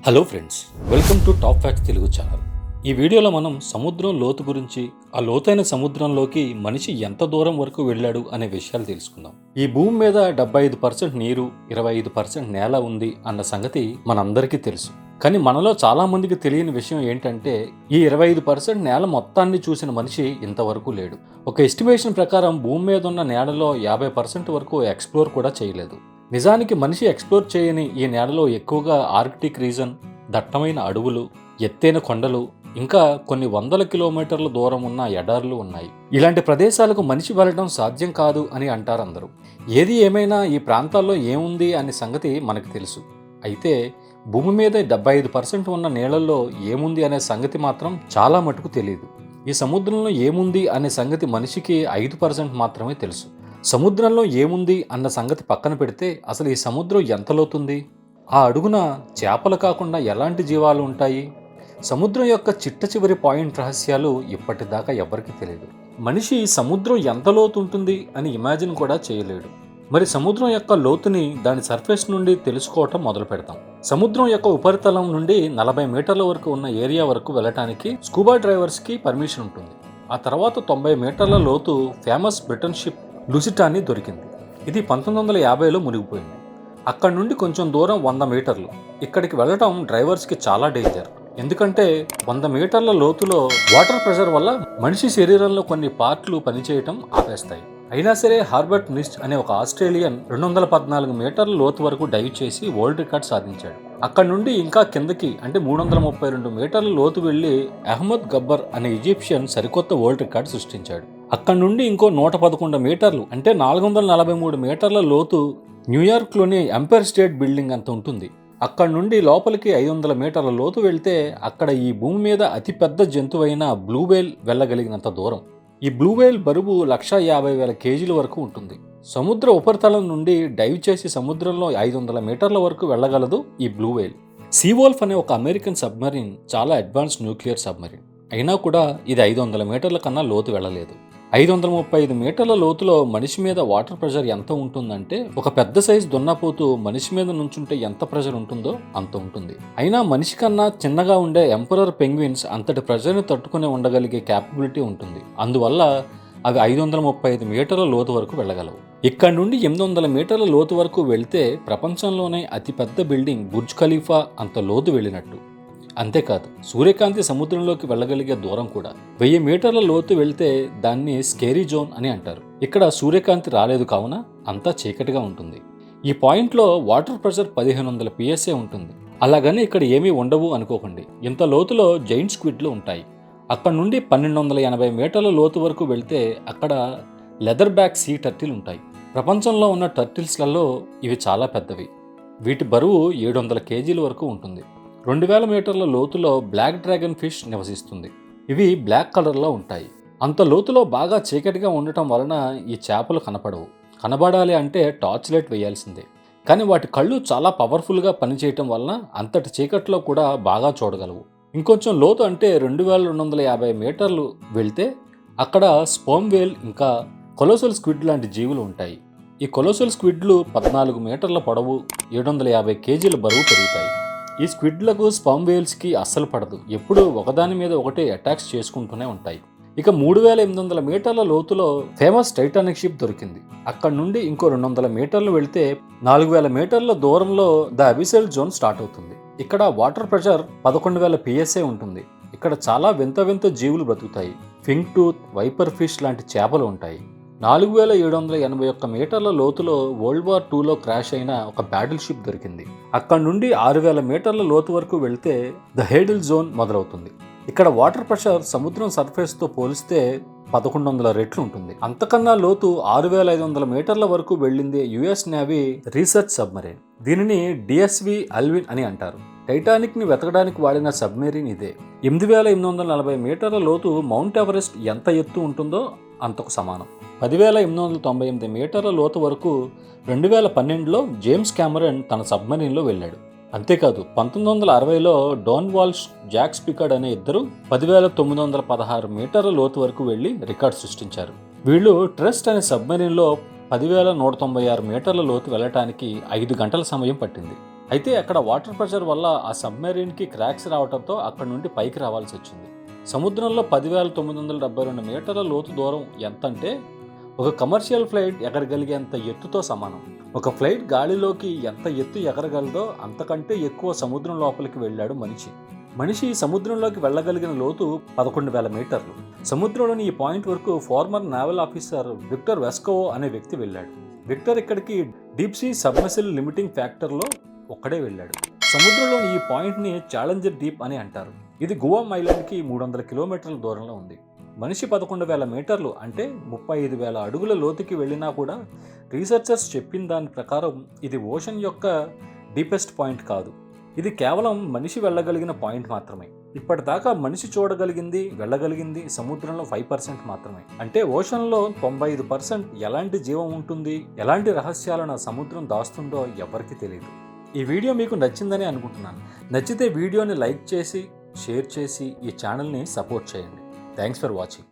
Hello friends, welcome to top facts Telugu channel. ఈ వీడియోలో మనం సముద్రం లోతు గురించి, ఆ లోతైన సముద్రంలోకి మనిషి ఎంత దూరం వరకు వెళ్ళాడు అనే విషయాలు తెలుసుకుందాం. ఈ భూమి మీద 75% నీరు, 25% నేల ఉంది అన్న సంగతి మనందరికీ తెలుసు. కానీ మనలో చాలా మందికి తెలియని విషయం ఏంటంటే, ఈ 25% నేల మొత్తాన్ని చూసిన మనిషి ఇంతవరకు లేడు. ఒక ఎస్టిమేషన్ ప్రకారం భూమి మీద ఉన్న నేలలో 50% వరకు ఎక్స్ప్లోర్ కూడా చేయలేదు. నిజానికి మనిషి ఎక్స్ప్లోర్ చేయని ఈ నేలలో ఎక్కువగా ఆర్కిటిక్ రీజన్, దట్టమైన అడవులు, ఎత్తైన కొండలు, ఇంకా కొన్ని వందల కిలోమీటర్ల దూరం ఉన్న ఎడార్లు ఉన్నాయి. ఇలాంటి ప్రదేశాలకు మనిషి వెళ్ళడం సాధ్యం కాదు అని అంటారు అందరూ. ఏది ఏమైనా ఈ ప్రాంతాల్లో ఏముంది అనే సంగతి మనకు తెలుసు. అయితే భూమి మీద 75% ఉన్న నీళ్లలో ఏముంది అనే సంగతి మాత్రం చాలా మటుకు తెలియదు. ఈ సముద్రంలో ఏముంది అనే సంగతి మనిషికి 5% మాత్రమే తెలుసు. సముద్రంలో ఏముంది అన్న సంగతి పక్కన పెడితే అసలు ఈ సముద్రం ఎంత లోతుంది? ఆ అడుగున చేపలు కాకుండా ఎలాంటి జీవాలు ఉంటాయి? సముద్రం యొక్క చిట్ట చివరి పాయింట్ రహస్యాలు ఇప్పటిదాకా ఎవరికీ తెలియదు. మనిషి సముద్రం ఎంత లోతు ఉంటుంది అని ఇమాజిన్ కూడా చేయలేడు. మరి సముద్రం యొక్క లోతుని దాని సర్ఫేస్ నుండి తెలుసుకోవటం మొదలు పెడతాం. సముద్రం యొక్క ఉపరితలం నుండి 40 మీటర్ల వరకు ఉన్న ఏరియా వరకు వెళ్ళటానికి స్కూబా డ్రైవర్స్కి పర్మిషన్ ఉంటుంది. ఆ తర్వాత 90 మీటర్ల లోతు ఫేమస్ బ్రిటన్ షిప్ లుసిటాని దొరికింది. ఇది 1950లో మునిగిపోయింది. అక్కడి నుండి కొంచెం దూరం 100 మీటర్లు. ఇక్కడికి వెళ్ళటం డ్రైవర్స్కి చాలా డేంజర్. ఎందుకంటే 100 మీటర్ల లోతులో వాటర్ ప్రెషర్ వల్ల మనిషి శరీరంలో కొన్ని పార్ట్లు పనిచేయటం ఆపేస్తాయి. అయినా సరే హార్బర్ట్ నిస్ట్ అనే ఒక ఆస్ట్రేలియన్ 214 మీటర్ల లోతు వరకు డైవ్ చేసి వరల్డ్ రికార్డ్ సాధించాడు. అక్కడి నుండి ఇంకా కిందకి అంటే 332 మీటర్ల లోతు వెళ్లి అహ్మద్ గబ్బర్ అనే ఈజిప్షియన్ సరికొత్త వరల్డ్ రికార్డ్ సృష్టించాడు. అక్కడి నుండి ఇంకో 111 మీటర్లు అంటే 443 మీటర్ల లోతు న్యూయార్క్లోని ఎంపైర్ స్టేట్ బిల్డింగ్ అంత ఉంటుంది. అక్కడి నుండి లోపలికి 500 మీటర్ల లోతు వెళ్తే అక్కడ ఈ భూమి మీద అతిపెద్ద జంతువైన బ్లూ వేల్ వెళ్ళగలిగినంత దూరం. ఈ బ్లూ వేల్ బరువు 150,000 కేజీల వరకు ఉంటుంది. సముద్ర ఉపరితలం నుండి డైవ్ చేసి సముద్రంలో 500 మీటర్ల వరకు వెళ్ళగలదు ఈ బ్లూ వేల్. సీవోల్ఫ్ అనే ఒక అమెరికన్ సబ్మరీన్ చాలా అడ్వాన్స్డ్ న్యూక్లియర్ సబ్మరీన్. అయినా కూడా ఇది 500 మీటర్ల కన్నా లోతు వెళ్ళలేదు. 535 మీటర్ల లోతులో మనిషి మీద వాటర్ ప్రెషర్ ఎంత ఉంటుందంటే, ఒక పెద్ద సైజు దున్నపోతు మనిషి మీద నుంచుంటే ఎంత ప్రెషర్ ఉంటుందో అంత ఉంటుంది. అయినా మనిషి కన్నా చిన్నగా ఉండే ఎంపరర్ పెంగ్విన్స్ అంతటి ప్రెషర్ని తట్టుకుని ఉండగలిగే క్యాపబిలిటీ ఉంటుంది. అందువల్ల అవి 535 మీటర్ల లోతు వరకు వెళ్ళగలవు. ఇక్కడ నుండి 800 మీటర్ల లోతు వరకు వెళ్తే ప్రపంచంలోనే అతిపెద్ద బిల్డింగ్ బుర్జ్ ఖలీఫా అంత లోతు వెళ్ళినట్టు. అంతేకాదు, సూర్యకాంతి సముద్రంలోకి వెళ్ళగలిగే దూరం కూడా. 1000 మీటర్ల లోతు వెళ్తే దాన్ని స్కేరీ జోన్ అని అంటారు. ఇక్కడ సూర్యకాంతి రాలేదు కావున అంతా చీకటిగా ఉంటుంది. ఈ పాయింట్లో వాటర్ ప్రెషర్ 1500 PSA ఉంటుంది. అలాగని ఇక్కడ ఏమీ ఉండవు అనుకోకండి. ఇంత లోతులో జైంట్ స్క్విడ్లు ఉంటాయి. అక్కడ నుండి 1280 మీటర్ల లోతు వరకు వెళ్తే అక్కడ లెదర్ బ్యాక్ సీ టర్టిల్ ఉంటాయి. ప్రపంచంలో ఉన్న టర్టిల్స్లలో ఇవి చాలా పెద్దవి. వీటి బరువు 700 కేజీల వరకు ఉంటుంది. 2000 మీటర్ల లోతులో బ్లాక్ డ్రాగన్ ఫిష్ నివసిస్తుంది. ఇవి బ్లాక్ కలర్లో ఉంటాయి. అంత లోతులో బాగా చీకటిగా ఉండటం వలన ఈ చేపలు కనపడవు. కనబడాలి అంటే టార్చ్ లైట్ వేయాల్సిందే. కానీ వాటి కళ్ళు చాలా పవర్ఫుల్గా పనిచేయటం వలన అంతటి చీకట్లో కూడా బాగా చూడగలవు. ఇంకొంచెం లోతు అంటే 2250 మీటర్లు వెళ్తే అక్కడ స్పర్మ్ వేల్ ఇంకా కొలోసల్ స్క్విడ్ లాంటి జీవులు ఉంటాయి. ఈ కొలోసల్ స్క్విడ్లు 14 మీటర్ల పొడవు, 750 కేజీల బరువు పెరుగుతాయి. ఈ స్క్విడ్లకు స్పర్మ్ వేల్స్కి అస్సలు పడదు. ఎప్పుడూ ఒకదాని మీద ఒకటే అటాక్స్ చేసుకుంటూనే ఉంటాయి. ఇక 3800 మీటర్ల లోతులో ఫేమస్ టైటానిక్ షిప్ దొరికింది. అక్కడ నుండి ఇంకో 200 మీటర్లు వెళ్తే 4000 మీటర్ల దూరంలో ద అబిసల్ జోన్ స్టార్ట్ అవుతుంది. ఇక్కడ వాటర్ ప్రెషర్ 11,000 PSA ఉంటుంది. ఇక్కడ చాలా వింత వింత జీవులు బ్రతుకుతాయి. ఫింగ్ టూత్, వైపర్ ఫిష్ లాంటి చేపలు ఉంటాయి. 4781 మీటర్ల లోతులో వరల్డ్ వార్ 2లో క్రాష్ అయిన ఒక బ్యాటిల్ షిప్ దొరికింది. అక్కడ నుండి 6000 మీటర్ల లోతు వరకు వెళ్తే ద హేడిల్ జోన్ మొదలవుతుంది. ఇక్కడ వాటర్ ప్రెషర్ సముద్రం సర్ఫేస్తో పోలిస్తే 1100 రెట్లు ఉంటుంది. అంతకన్నా లోతు 6500 మీటర్ల వరకు వెళ్ళింది యుఎస్ నేవీ రీసెర్చ్ సబ్మరీన్. దీనిని DSV అల్విన్ అని అంటారు. టైటానిక్ ని వెతకడానికి వాడిన సబ్మెరీన్ ఇదే. 8840 మీటర్ల లోతు మౌంట్ ఎవరెస్ట్ ఎంత ఎత్తు ఉంటుందో అంతకు సమానం. 10,898 మీటర్ల లోతు వరకు 2012లో జేమ్స్ కెమెరన్ తన సబ్మరీన్లో వెళ్ళాడు. అంతేకాదు 1960లో డోన్ వాల్ష్, జాక్ స్పికార్డ్ అనే ఇద్దరు 10,916 మీటర్ల లోతు వరకు వెళ్లి రికార్డ్ సృష్టించారు. వీళ్ళు ట్రస్ట్ అనే సబ్మరీన్లో 10,196 మీటర్ల లోతు వెళ్ళటానికి 5 గంటల సమయం పట్టింది. అయితే అక్కడ వాటర్ ప్రెషర్ వల్ల ఆ సబ్మెరీన్కి క్రాక్స్ రావడంతో అక్కడ నుండి పైకి రావాల్సి వచ్చింది. సముద్రంలో 10,972 మీటర్ల లోతు దూరం ఎంతంటే ఒక కమర్షియల్ ఫ్లైట్ ఎగరగలిగేంత ఎత్తుతో సమానం. ఒక ఫ్లైట్ గాలిలోకి ఎంత ఎత్తు ఎగరగలదో అంతకంటే ఎక్కువ సముద్రం లోపలికి వెళ్ళాడు మనిషి సముద్రంలోకి వెళ్ళగలిగిన లోతు 11,000 మీటర్లు. సముద్రంలోని ఈ పాయింట్ వరకు ఫార్మర్ నేవల్ ఆఫీసర్ విక్టర్ వెస్కోవో అనే వ్యక్తి వెళ్ళాడు. విక్టర్ ఇక్కడికి డీప్ సీ సబ్మెర్సిబుల్ లిమిటింగ్ ఫ్యాక్టర్లో ఒక్కడే వెళ్ళాడు. సముద్రంలోని ఈ పాయింట్ని ఛాలెంజర్ డీప్ అని అంటారు. ఇది గువామ్ ఐలాండ్కి 300 కిలోమీటర్ల దూరంలో ఉంది. మనిషి 11,000 మీటర్లు అంటే 35,000 అడుగుల లోతుకి వెళ్ళినా కూడా రీసెర్చర్స్ చెప్పిన దాని ప్రకారం ఇది ఓషన్ యొక్క డీపెస్ట్ పాయింట్ కాదు. ఇది కేవలం మనిషి వెళ్ళగలిగిన పాయింట్ మాత్రమే. ఇప్పటిదాకా మనిషి చూడగలిగింది వెళ్ళగలిగింది సముద్రంలో 5% మాత్రమే. అంటే ఓషన్లో 95% ఎలాంటి జీవం ఉంటుంది, ఎలాంటి రహస్యాలను సముద్రం దాస్తుందో ఎవరికి తెలియదు. ఈ వీడియో మీకు నచ్చిందని అనుకుంటున్నాను. నచ్చితే వీడియోని లైక్ చేసి షేర్ చేసి ఈ ఛానల్ని సపోర్ట్ చేయండి. Thanks for watching.